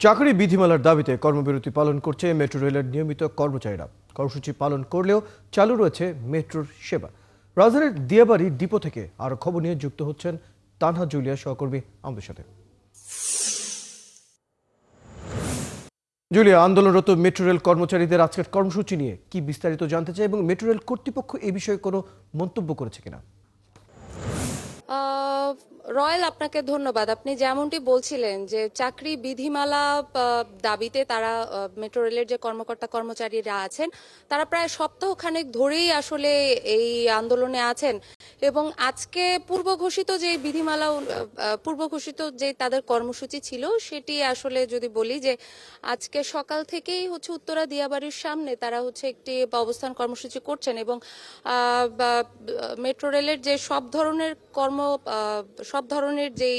চাকরি বিধিমালার দাবিতে কর্মবিরতি পালন করছে মেট্রো রেলের নিয়মিত কর্মচারীরা। কর্মসূচি পালন করলেও চালু রয়েছে মেট্রোর সেবা। রাজধানীর দিয়াবাড়ি ডিপো থেকে আরো খবর নিয়ে যুক্ত হচ্ছেন তানহা জুলিয়া সহকর্মী আমাদের সাথে। জুলিয়া, আন্দোলনরত মেট্রো রেল কর্মচারীদের আজকের কর্মসূচি নিয়ে কি বিস্তারিত জানতে চাই এবং মেট্রো রেল কর্তৃপক্ষ এ বিষয়ে কোনো মন্তব্য করেছে কিনা? রয়েল, আপনাকে ধন্যবাদ। আপনি যেমনটি বলছিলেন যে চাকরি বিধিমালা দাবিতে তারা মেট্রো রেলের যে কর্মকর্তা কর্মচারীরা আছেন তারা প্রায় সপ্তাহখানেক ধরেই আসলে এই আন্দোলনে আছেন এবং আজকে পূর্ব ঘোষিত যে তাদের কর্মসূচি ছিল সেটি আসলে যদি বলি যে আজকে সকাল থেকেই উত্তরা দিয়াবাড়ির সামনে তারা একটি অবস্থান কর্মসূচি করছেন এবং মেট্রো রেলের যে সব ধরনের যেই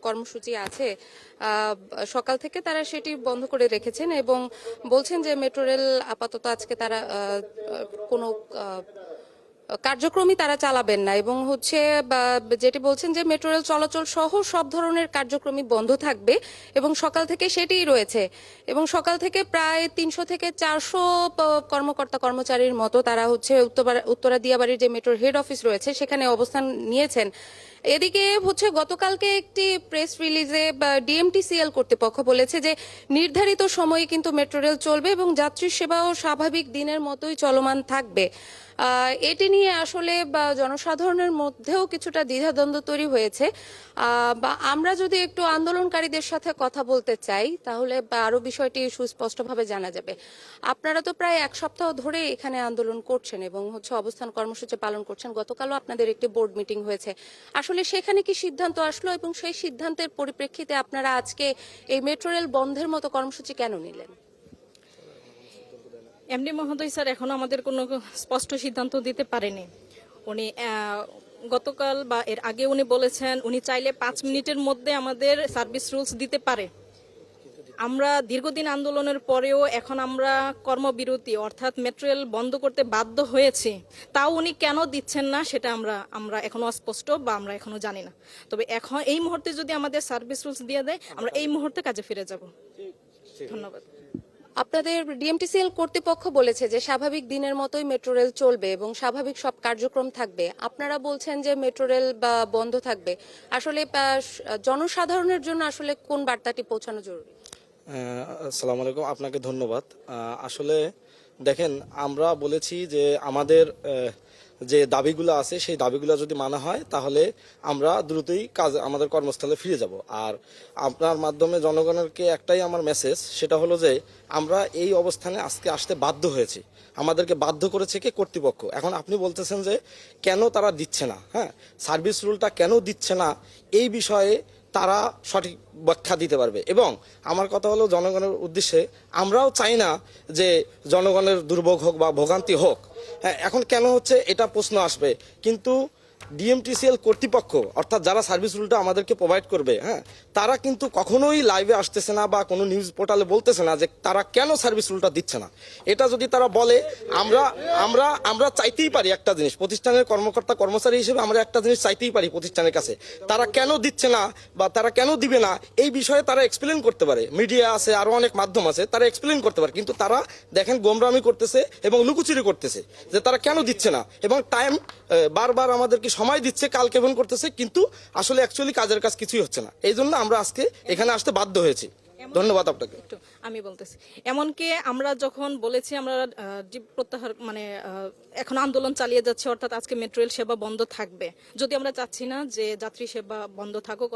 কর্মসূচি আছে সকাল থেকে তারা সেটি বন্ধ করে রেখেছেন এবং বলছেন যে মেট্রো রেল আপাতত আজকে তারা কোনো কার্যক্রমই তারা চালাবেন না এবং যেটি বলছেন যে মেট্রো রেল চলাচল সহ সব ধরনের কার্যক্রমই বন্ধ থাকবে এবং সকাল থেকে সেটিই রয়েছে এবং সকাল থেকে প্রায় 300 থেকে 400 কর্মকর্তা কর্মচারীর মতো তারা উত্তরা দিয়াবাড়ির যে মেট্রোর হেড অফিস রয়েছে সেখানে অবস্থান নিয়েছেন। এদিকে গতকালকে একটি প্রেস রিলিজে ডিএমটিসিএল কর্তৃপক্ষ বলেছে যে নির্ধারিত সময়ে কিন্তু মেট্রো রেল চলবে এবং যাত্রী সেবাও স্বাভাবিক দিনের মতোই চলমান থাকবে। এটি নিয়ে আসলে জনসাধারণের মধ্যেও কিছুটা দ্বিধাদ্বন্দ্ব তৈরি হয়েছে। বা আমরা যদি একটু আন্দোলনকারীদের সাথে কথা বলতে চাই তাহলে আরো বিষয়টি সুস্পষ্টভাবে জানা যাবে। আপনারা তো প্রায় এক সপ্তাহ ধরে এখানে আন্দোলন করছেন এবং অবস্থান কর্মসূচি পালন করছেন। গতকালও আপনাদের একটি বোর্ড মিটিং হয়েছে। আসলে সেখানে কি সিদ্ধান্ত আসলো এবং সেই সিদ্ধান্তের পরিপ্রেক্ষিতে আপনারা আজকে এই মেট্রো রেল বন্ধের মতো কর্মসূচি কেন নিলেন? এমডি মহোদয় স্যার এখনো আমাদের কোনো স্পষ্ট সিদ্ধান্ত দিতে পারেনি। উনি গতকাল বা এর আগে উনি বলেছেন উনি চাইলে 5 মিনিটের মধ্যে আমাদের সার্ভিস রুলস দিতে পারে। আমরা দীর্ঘদিন আন্দোলনের পরেও এখন আমরা কর্মবিরতি অর্থাৎ মেট্রো রেল বন্ধ করতে বাধ্য হয়েছি, তাও উনি কেন দিচ্ছেন না সেটা আমরা এখনো অস্পষ্ট বা আমরা এখনো জানি না। তবে এখন এই মুহূর্তে যদি আমাদের সার্ভিস রুলস দিয়ে দেয় আমরা এই মুহূর্তে কাজে ফিরে যাব। ধন্যবাদ। আপনাদের ডিএমটিসিএল কর্তৃপক্ষ বলেছে যে স্বাভাবিক দিনের মতোই মেট্রো রেল চলবে এবং স্বাভাবিক সব কার্যক্রম থাকবে। আপনারা বলছেন যে মেট্রো রেল বন্ধ থাকবে। আসলে জনসাধারণের জন্য আসলে কোন বার্তাটি পৌঁছানো জরুরি? আসসালামু আলাইকুম, আপনাকে ধন্যবাদ। আসলে দেখেন, আমরা বলেছি যে আমাদের যে দাবিগুলো আছে সেই দাবিগুলো যদি মানা হয় তাহলে আমরা দ্রুতই আমাদের কর্মস্থলে ফিরে যাব। আর আপনার মাধ্যমে জনগণকে একটাই আমার মেসেজ, সেটা হলো যে আমরা এই অবস্থানে আজকে আসতে বাধ্য হয়েছি। আমাদেরকে বাধ্য করেছে কি কর্তৃপক্ষ। এখন আপনি বলতেছেন যে কেন তারা দিচ্ছে না, হ্যাঁ, সার্ভিস রুলটা কেন দিচ্ছে না এই বিষয়ে তারা সঠিক ব্যাখ্যা দিতে পারবে। এবং আমার কথা হলো জনগণের উদ্দেশ্যে, আমরাও চাই না যে জনগণের দুর্ভোগ হোক বা ভোগান্তি হোক। হ্যাঁ, এখন কেন হচ্ছে এটা প্রশ্ন আসবে, কিন্তু ডিএমটিসিএল কর্তৃপক্ষ অর্থাৎ যারা সার্ভিস রুলটা আমাদেরকে প্রোভাইড করবে, হ্যাঁ, তারা কিন্তু কখনোই লাইভে আসতেছে না বা কোনো নিউজ পোর্টালে বলতেছে না যে তারা কেন সার্ভিস রুলটা দিচ্ছে না। এটা যদি তারা বলে আমরা আমরা আমরা চাইতেই পারি একটা জিনিস, প্রতিষ্ঠানের কর্মকর্তা কর্মচারী হিসেবে আমরা একটা জিনিস চাইতেই পারি প্রতিষ্ঠানের কাছে, তারা কেন দিচ্ছে না বা তারা কেন দিবে না এই বিষয়ে তারা এক্সপ্লেন করতে পারে। মিডিয়া আছে, আরো অনেক মাধ্যম আছে, তারা এক্সপ্লেন করতে পারে। কিন্তু তারা দেখেন গোমরামি করতেছে এবং লুকোচুরি করতেছে যে তারা কেন দিচ্ছে না এবং টাইম বারবার আমাদেরকে সময় দিচ্ছে, কালকেবন করতেছে, কিন্তু আসলে অ্যাকচুয়ালি কাজের কাজ কিছুই হচ্ছে না। এই জন্য আমরা আজকে এখানে আসতে বাধ্য হয়েছি। ধন্যবাদ আপনাকে। আমি বলতেছি, এমনকি আমরা যখন বলেছি আমরা প্রত্যাহার এখন আন্দোলন চালিয়ে যাচ্ছে, অর্থাৎ আজকে মেট্রো রেল সেবা বন্ধ থাকবে, যদি আমরা চাচ্ছি না যে যাত্রী সেবা বন্ধ থাকুক।